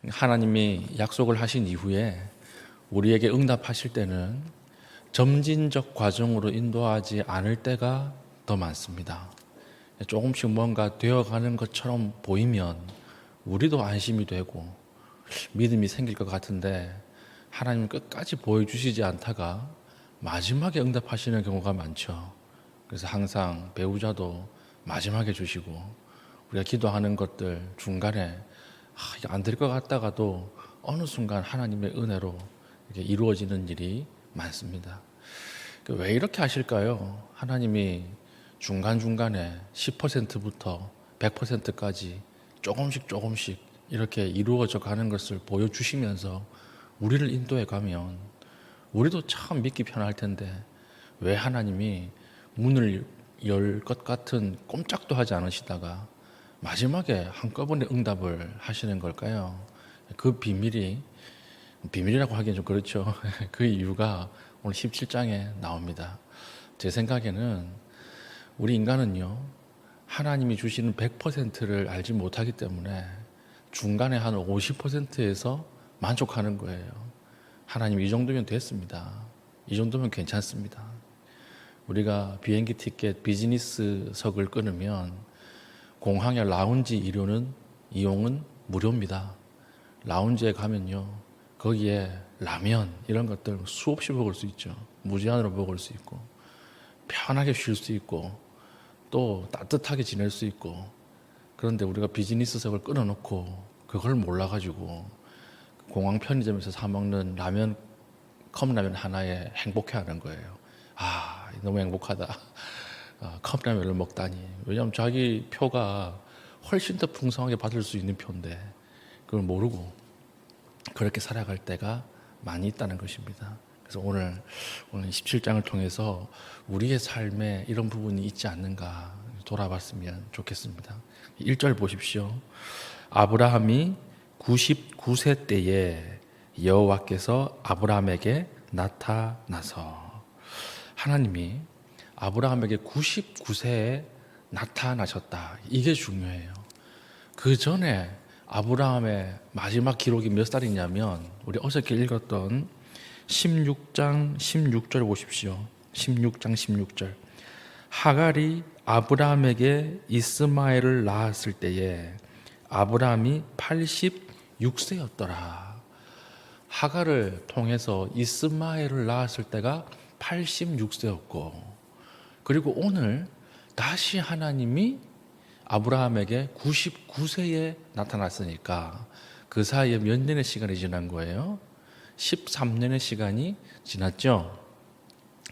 하나님이 약속을 하신 이후에 우리에게 응답하실 때는 점진적 과정으로 인도하지 않을 때가 더 많습니다. 조금씩 뭔가 되어가는 것처럼 보이면 우리도 안심이 되고 믿음이 생길 것 같은데 하나님은 끝까지 보여주시지 않다가 마지막에 응답하시는 경우가 많죠. 그래서 항상 배우자도 마지막에 주시고 우리가 기도하는 것들 중간에 이게 안 될 것 같다가도 어느 순간 하나님의 은혜로 이렇게 이루어지는 일이 많습니다. 왜 이렇게 하실까요? 하나님이 중간중간에 10%부터 100%까지 조금씩 이렇게 이루어져 가는 것을 보여주시면서 우리를 인도해 가면 우리도 참 믿기 편할 텐데 왜 하나님이 문을 열 것 같은 꼼짝도 하지 않으시다가 마지막에 한꺼번에 응답을 하시는 걸까요? 그 비밀이라고 하기엔 좀 그렇죠. 그 이유가 오늘 17장에 나옵니다. 제 생각에는 우리 인간은요, 하나님이 주시는 100%를 알지 못하기 때문에 중간에 한 50%에서 만족하는 거예요. 하나님 이 정도면 됐습니다. 이 정도면 괜찮습니다. 우리가 비행기 티켓 비즈니스석을 끊으면 공항의 라운지 이용은 무료입니다. 라운지에 가면요, 거기에 라면 이런 것들 수없이 먹을 수 있죠. 무제한으로 먹을 수 있고 편하게 쉴 수 있고 또 따뜻하게 지낼 수 있고. 그런데 우리가 비즈니스석을 끊어놓고 그걸 몰라가지고 공항 편의점에서 사 먹는 컵라면 하나에 행복해하는 거예요. 너무 행복하다. 컵라면을 먹다니. 왜냐하면 자기 표가 훨씬 더 풍성하게 받을 수 있는 표인데 그걸 모르고 그렇게 살아갈 때가 많이 있다는 것입니다. 그래서 오늘 17장을 통해서 우리의 삶에 이런 부분이 있지 않는가 돌아봤으면 좋겠습니다. 1절 보십시오. 아브라함이 99세 때에 여호와께서 아브라함에게 나타나서. 하나님이 아브라함에게 99세에 나타나셨다. 이게 중요해요. 그 전에 아브라함의 마지막 기록이 몇 살이냐면 우리 어저께 읽었던 16장 16절 보십시오. 16장 16절. 하갈이 아브라함에게 이스마엘을 낳았을 때에 아브라함이 86세였더라. 하갈을 통해서 이스마엘을 낳았을 때가 86세였고, 그리고 오늘 다시 하나님이 아브라함에게 99세에 나타났으니까 그 사이에 몇 년의 시간이 지난 거예요? 13년의 시간이 지났죠.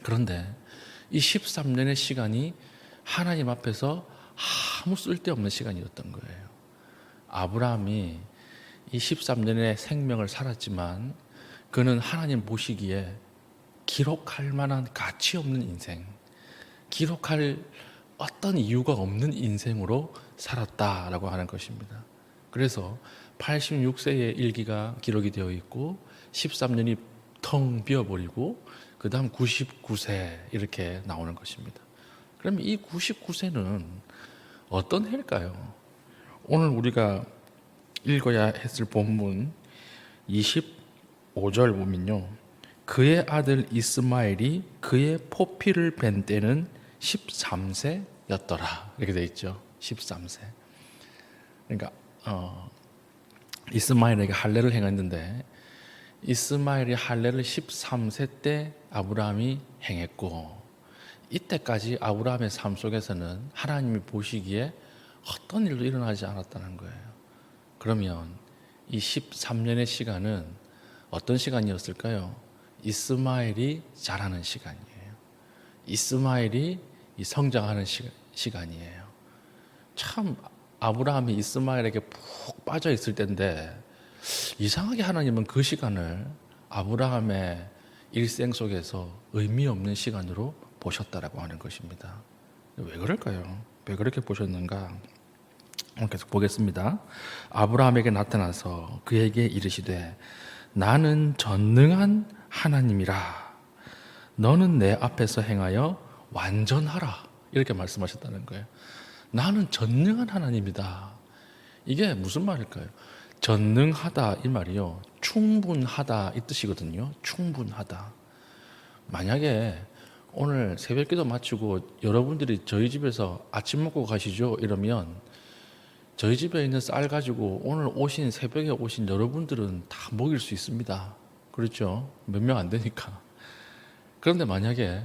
그런데 이 13년의 시간이 하나님 앞에서 아무 쓸데없는 시간이었던 거예요. 아브라함이 이 13년의 생명을 살았지만 그는 하나님 보시기에 기록할 만한 가치 없는 인생, 기록할 어떤 이유가 없는 인생으로 살았다라고 하는 것입니다. 그래서 86세의 일기가 기록이 되어 있고 13년이 텅 비어버리고 그 다음 99세 이렇게 나오는 것입니다. 그러면 이 99세는 어떤 해일까요? 오늘 우리가 읽어야 했을 본문 25절 보면요, 그의 아들 이스마엘이 그의 포피를 벤 때는 13세였더라 이렇게 되어 있죠. 13세. 그러니까 이스마엘에게 할례를 행했는데 이스마엘이 할례를 13세 때 아브라함이 행했고, 이때까지 아브라함의 삶 속에서는 하나님이 보시기에 어떤 일도 일어나지 않았다는 거예요. 그러면 이 13년의 시간은 어떤 시간이었을까요? 이스마엘이 자라는 시간이에요. 이스마엘이 성장하는 시간이에요. 참 아브라함이 이스마엘에게 푹 빠져 있을 때인데 이상하게 하나님은 그 시간을 아브라함의 일생 속에서 의미 없는 시간으로 보셨다라고 하는 것입니다. 왜 그럴까요? 왜 그렇게 보셨는가? 계속 보겠습니다. 아브라함에게 나타나서 그에게 이르시되 나는 전능한 하나님이라. 너는 내 앞에서 행하여 완전하라. 이렇게 말씀하셨다는 거예요. 나는 전능한 하나님이다. 이게 무슨 말일까요? 전능하다 이 말이요, 충분하다 이 뜻이거든요. 충분하다. 만약에 오늘 새벽기도 마치고 여러분들이 저희 집에서 아침 먹고 가시죠 이러면 저희 집에 있는 쌀 가지고 오늘 오신, 새벽에 오신 여러분들은 다 먹일 수 있습니다. 그렇죠? 몇 명 안 되니까. 그런데 만약에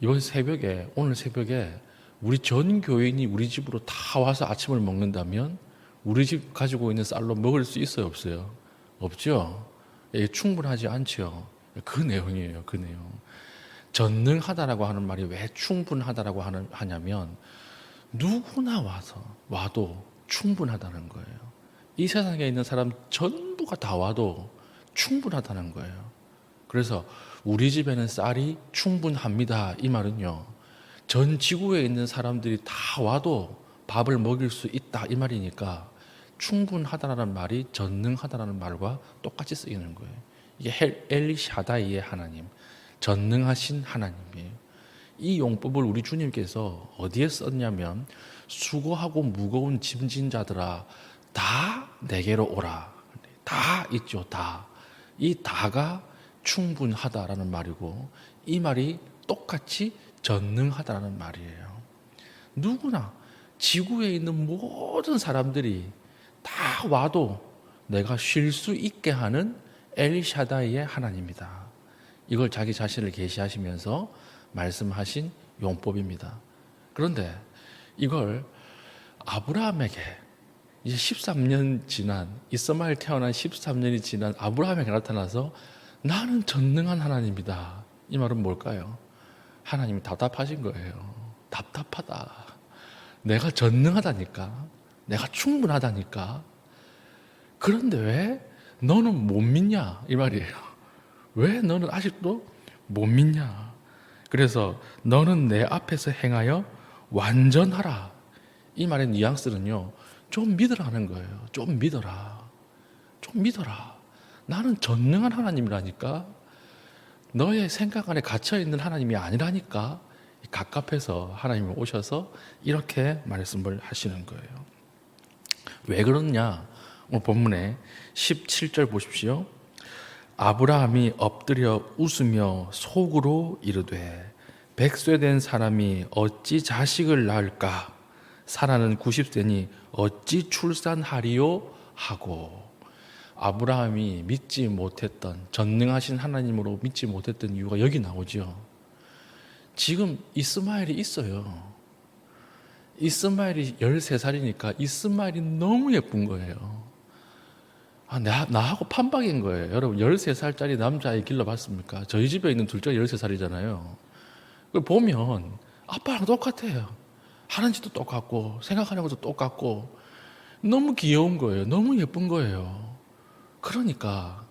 이번 새벽에, 오늘 새벽에 우리 전 교인이 우리 집으로 다 와서 아침을 먹는다면 우리 집 가지고 있는 쌀로 먹을 수 있어요, 없어요? 없죠? 이게 충분하지 않죠. 그 내용이에요, 그 내용. 전능하다라고 하는 말이 왜 충분하다라고 하냐면 누구나 와도 충분하다는 거예요. 이 세상에 있는 사람 전부가 다 와도 충분하다는 거예요. 그래서 우리 집에는 쌀이 충분합니다 이 말은요, 전 지구에 있는 사람들이 다 와도 밥을 먹일 수 있다 이 말이니까 충분하다라는 말이 전능하다라는 말과 똑같이 쓰이는 거예요. 이게 엘샤다이의 하나님, 전능하신 하나님이에요. 이 용법을 우리 주님께서 어디에 썼냐면 수고하고 무거운 짐진 자들아 다 내게로 오라. 다 있죠, 다. 이 다가 충분하다라는 말이고 이 말이 똑같이 전능하다라는 말이에요. 누구나 지구에 있는 모든 사람들이 다 와도 내가 쉴 수 있게 하는 엘샤다이의 하나님이다. 이걸 자기 자신을 계시하시면서 말씀하신 용법입니다. 그런데 이걸 아브라함에게 이제 13년 지난, 이스마엘 태어난 13년이 지난 아브라함에게 나타나서 나는 전능한 하나님이다. 이 말은 뭘까요? 하나님이 답답하신 거예요. 답답하다. 내가 전능하다니까. 내가 충분하다니까. 그런데 왜 너는 못 믿냐? 이 말이에요. 왜 너는 아직도 못 믿냐? 그래서 너는 내 앞에서 행하여 완전하라. 이 말의 뉘앙스는요, 좀 믿으라는 거예요. 좀 믿어라. 좀 믿어라. 나는 전능한 하나님이라니까. 너의 생각 안에 갇혀있는 하나님이 아니라니까. 갑갑해서 하나님이 오셔서 이렇게 말씀을 하시는 거예요. 왜 그러냐? 오늘 본문에 17절 보십시오. 아브라함이 엎드려 웃으며 속으로 이르되 100세 된 사람이 어찌 자식을 낳을까? 사라는 90세니 어찌 출산하리요? 하고, 아브라함이 믿지 못했던, 전능하신 하나님으로 믿지 못했던 이유가 여기 나오죠. 지금 이스마엘이 있어요. 이스마엘이 13살이니까 이스마엘이 너무 예쁜 거예요. 나하고 판박인 거예요. 여러분, 13살짜리 남자아이 길러봤습니까? 저희 집에 있는 둘째가 13살이잖아요. 그걸 보면 아빠랑 똑같아요. 하는 짓도 똑같고 생각하는 것도 똑같고 너무 귀여운 거예요. 너무 예쁜 거예요. 그러니까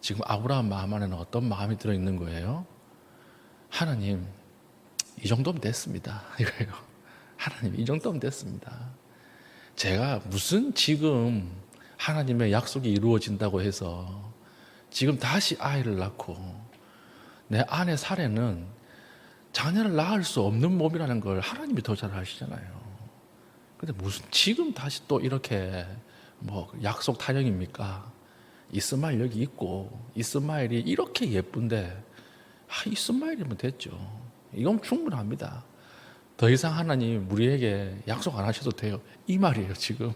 지금 아브라함 마음 안에는 어떤 마음이 들어있는 거예요? 하나님, 이 정도면 됐습니다. 이거예요. 하나님, 이 정도면 됐습니다. 제가 무슨 지금 하나님의 약속이 이루어진다고 해서 지금 다시 아이를 낳고 내 아내 사례는 자녀를 낳을 수 없는 몸이라는 걸 하나님이 더 잘 아시잖아요. 근데 무슨 지금 다시 또 이렇게 뭐 약속 타령입니까? 이스마엘 여기 있고 이스마엘이 이렇게 예쁜데 이스마엘이면 됐죠. 이건 충분합니다. 더 이상 하나님 우리에게 약속 안 하셔도 돼요. 이 말이에요 지금.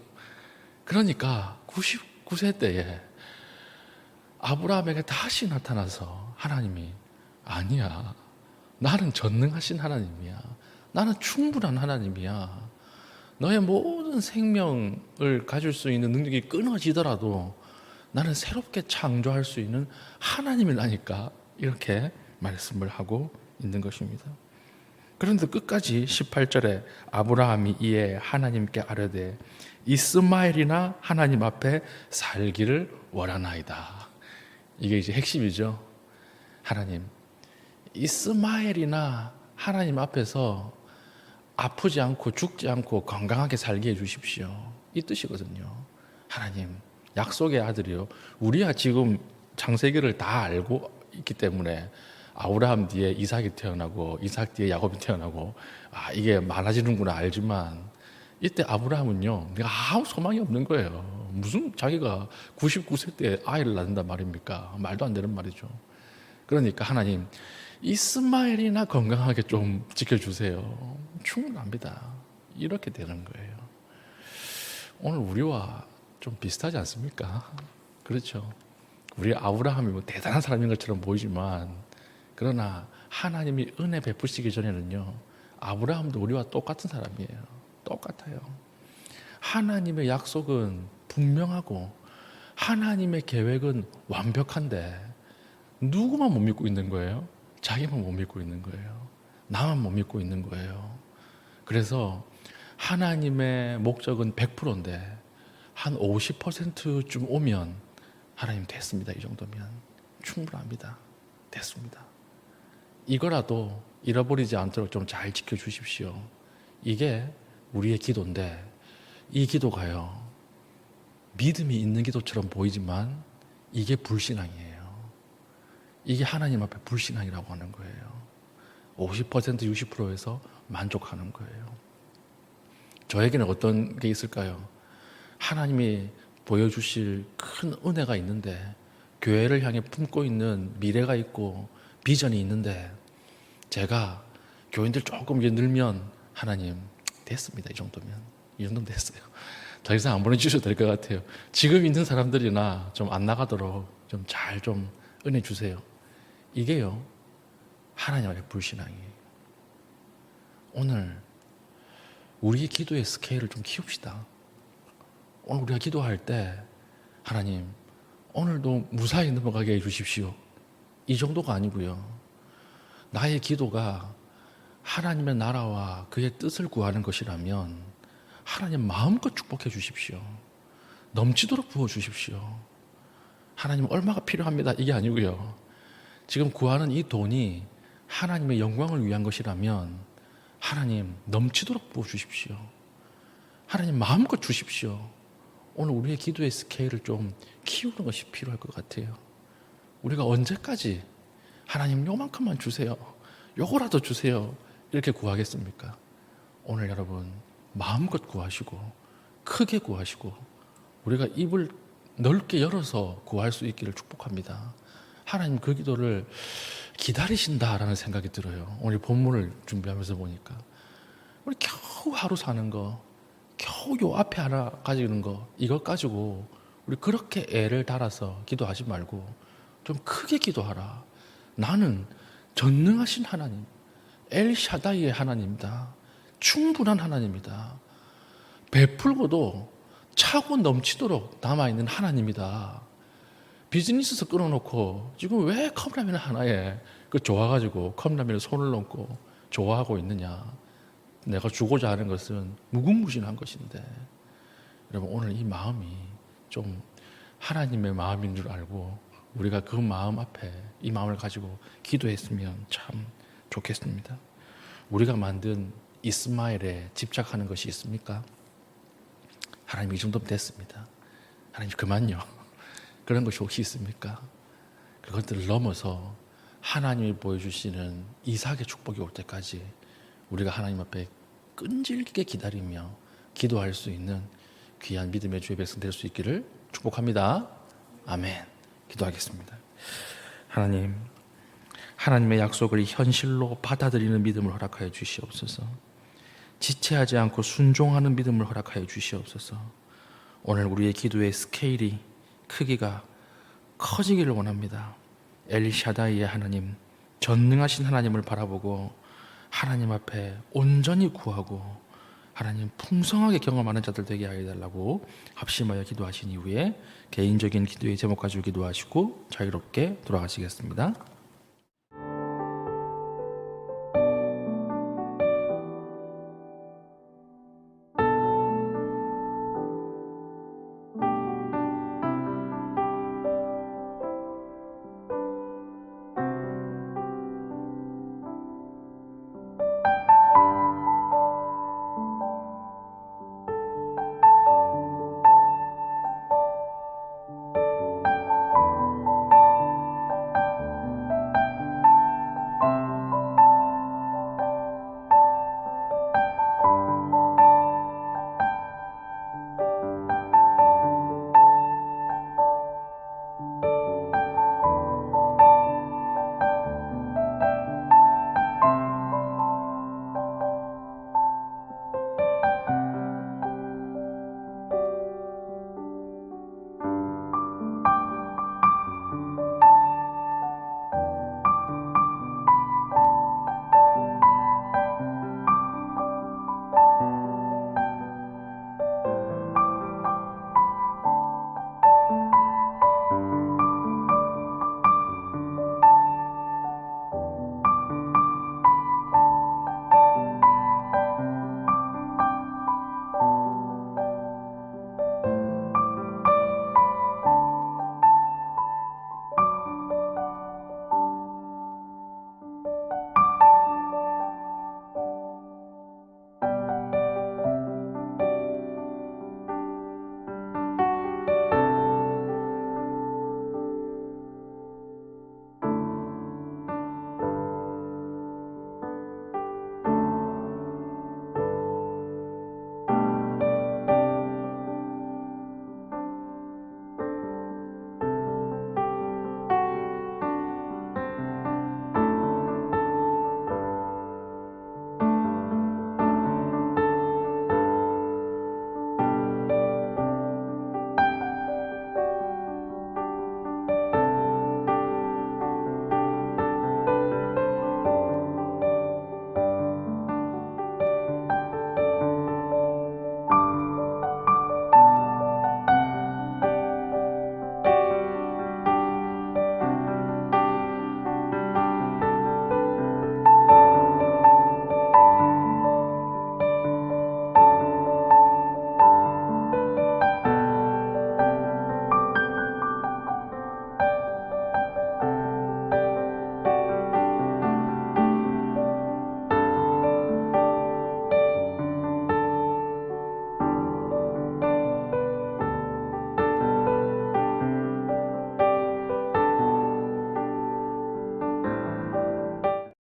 그러니까 99세 때에 아브라함에게 다시 나타나서 하나님이 아니야, 나는 전능하신 하나님이야. 나는 충분한 하나님이야. 너의 모든 생명을 가질 수 있는 능력이 끊어지더라도 나는 새롭게 창조할 수 있는 하나님이라니까. 이렇게 말씀을 하고 있는 것입니다. 그런데 끝까지 18절에 아브라함이 이에 하나님께 아뢰되 이스마엘이나 하나님 앞에 살기를 원하나이다. 이게 이제 핵심이죠. 하나님, 이스마엘이나 하나님 앞에서 아프지 않고 죽지 않고 건강하게 살게 해주십시오. 이 뜻이거든요. 하나님, 약속의 아들이요. 우리야 지금 창세기를 다 알고 있기 때문에 아브라함 뒤에 이삭이 태어나고 이삭 뒤에 야곱이 태어나고 이게 많아지는구나 알지만 이때 아브라함은요, 내가 아무 소망이 없는 거예요. 무슨 자기가 99세 때 아이를 낳는단 말입니까? 말도 안 되는 말이죠. 그러니까 하나님, 이스마엘이나 건강하게 좀 지켜주세요. 충분합니다. 이렇게 되는 거예요. 오늘 우리와 좀 비슷하지 않습니까? 그렇죠. 우리 아브라함이 뭐 대단한 사람인 것처럼 보이지만, 그러나 하나님이 은혜 베푸시기 전에는요, 아브라함도 우리와 똑같은 사람이에요. 똑같아요. 하나님의 약속은 분명하고 하나님의 계획은 완벽한데 누구만 못 믿고 있는 거예요? 자기만 못 믿고 있는 거예요. 나만 못 믿고 있는 거예요. 그래서 하나님의 목적은 100%인데 한 50%쯤 오면 하나님 됐습니다. 이 정도면 충분합니다. 됐습니다. 이거라도 잃어버리지 않도록 좀 잘 지켜주십시오. 이게 우리의 기도인데, 이 기도가요, 믿음이 있는 기도처럼 보이지만 이게 불신앙이에요. 이게 하나님 앞에 불신앙이라고 하는 거예요. 50% 60%에서 만족하는 거예요. 저에게는 어떤 게 있을까요? 하나님이 보여주실 큰 은혜가 있는데, 교회를 향해 품고 있는 미래가 있고 비전이 있는데, 제가 교인들 조금 이제 늘면 하나님 됐습니다. 이 정도면 됐어요. 더 이상 안 보내주셔도 될 것 같아요. 지금 있는 사람들이나 좀 안 나가도록 좀 잘 좀 은혜 주세요. 이게요, 하나님 앞에 불신앙이에요. 오늘 우리의 기도의 스케일을 좀 키웁시다. 오늘 우리가 기도할 때 하나님 오늘도 무사히 넘어가게 해주십시오. 이 정도가 아니고요, 나의 기도가 하나님의 나라와 그의 뜻을 구하는 것이라면 하나님 마음껏 축복해 주십시오. 넘치도록 부어 주십시오. 하나님 얼마가 필요합니다, 이게 아니고요, 지금 구하는 이 돈이 하나님의 영광을 위한 것이라면 하나님 넘치도록 부어 주십시오. 하나님 마음껏 주십시오. 오늘 우리의 기도의 스케일을 좀 키우는 것이 필요할 것 같아요. 우리가 언제까지 하나님 요만큼만 주세요, 요거라도 주세요, 이렇게 구하겠습니까? 오늘 여러분 마음껏 구하시고 크게 구하시고 우리가 입을 넓게 열어서 구할 수 있기를 축복합니다. 하나님 그 기도를 기다리신다라는 생각이 들어요. 오늘 본문을 준비하면서 보니까 우리 겨우 하루 사는 거, 겨우 요 앞에 하나 가지는 거, 이것 가지고 우리 그렇게 애를 달아서 기도하지 말고 좀 크게 기도하라. 나는 전능하신 하나님, 엘샤다이의 하나님이다. 충분한 하나님이다. 베풀고도 차고 넘치도록 남아있는 하나님이다. 비즈니스에서 끊어놓고 지금 왜 컵라면 하나에 그 좋아가지고 컵라면에 손을 얹고 좋아하고 있느냐. 내가 주고자 하는 것은 무궁무진한 것인데, 여러분 오늘 이 마음이 좀 하나님의 마음인 줄 알고 우리가 그 마음 앞에 이 마음을 가지고 기도했으면 참 좋겠습니다. 우리가 만든 이스마엘에 집착하는 것이 있습니까? 하나님 이 정도면 됐습니다. 하나님 그만요. 그런 것이 혹시 있습니까? 그것들을 넘어서 하나님이 보여주시는 이삭의 축복이 올 때까지 우리가 하나님 앞에 끈질기게 기다리며 기도할 수 있는 귀한 믿음의 주의 백성 될 수 있기를 축복합니다. 아멘. 기도하겠습니다. 하나님, 하나님의 약속을 현실로 받아들이는 믿음을 허락하여 주시옵소서. 지체하지 않고 순종하는 믿음을 허락하여 주시옵소서. 오늘 우리의 기도의 스케일이, 크기가 커지기를 원합니다. 엘샤다이의 하나님, 전능하신 하나님을 바라보고 하나님 앞에 온전히 구하고 하나님 풍성하게 경험하는 자들 되게 하여 달라고 합심하여 기도하신 이후에 개인적인 기도의 제목 가지고 기도하시고 자유롭게 돌아가시겠습니다.